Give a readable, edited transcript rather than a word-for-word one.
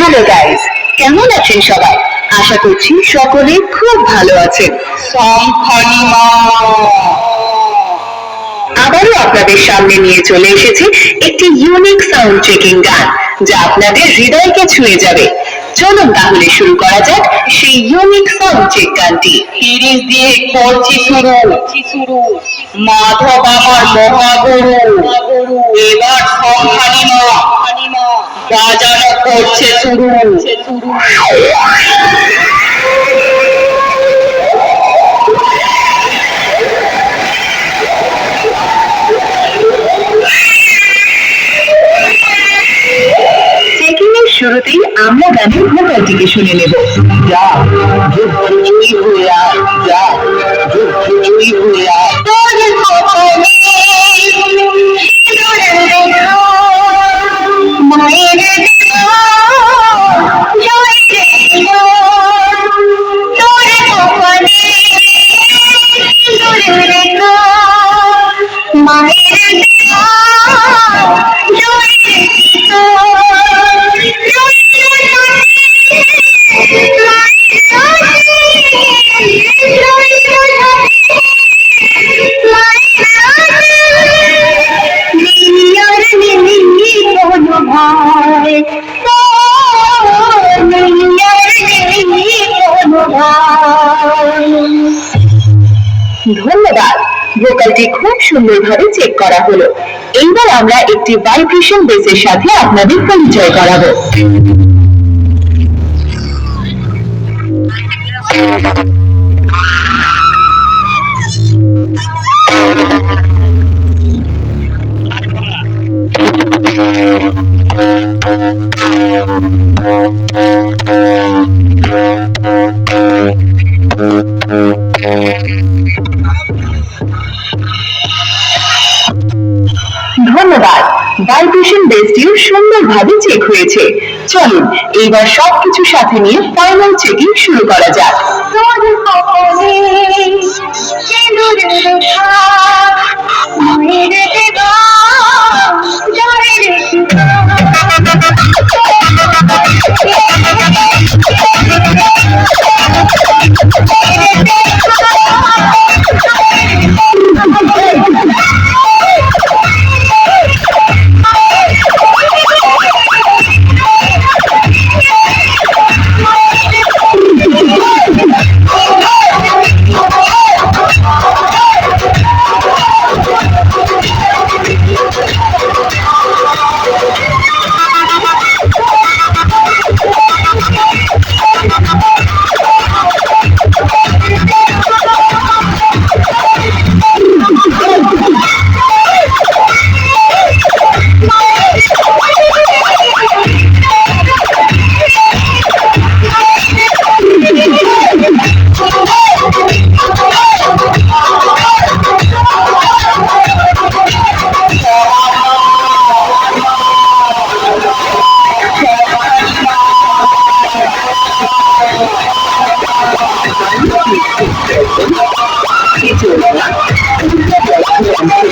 Hello guys, কেমন আছেন সবাই? আশা করছি সকলে খুব ভালো আছেন। আবারও আপনাদের সামনে নিয়ে চলে এসেছি একটি ইউনিক সাউন্ড চেকিং গান, যা আপনাদের হৃদয়কে ছুঁয়ে যাবে। চলুন তাহলে শুরু করা যাক সেই ইউনিক সাউন্ড চেক গানটি। তিরিশ দিয়ে করছি শুরু, মাধব আমার মহাগুরু, এবার সংখ্যানিমা বাজানো করছে শুরু। চেকিং এর শুরুতেই আমরা গানের ভোকালটিকে শুনে নেব। যা যুদ্ধ জয়ী হয়ে আয়, যা যুদ্ধ জয়ী হয়ে আয়। মায়ের ধন্যবাদ, ভোকালটি খুব সুন্দরভাবে চেক করা হলো। এইবার আমরা একটি ভাইব্রেশন বেসের সাথে আপনাদের পরিচয় করাবো। ধন্যবাদ, ভাইব্রেশন বেসটিও সুন্দরভাবে চেক হয়েছে। চলুন এইবার সবকিছু সাথে নিয়ে ফাইনাল চেকিং শুরু করা যাক।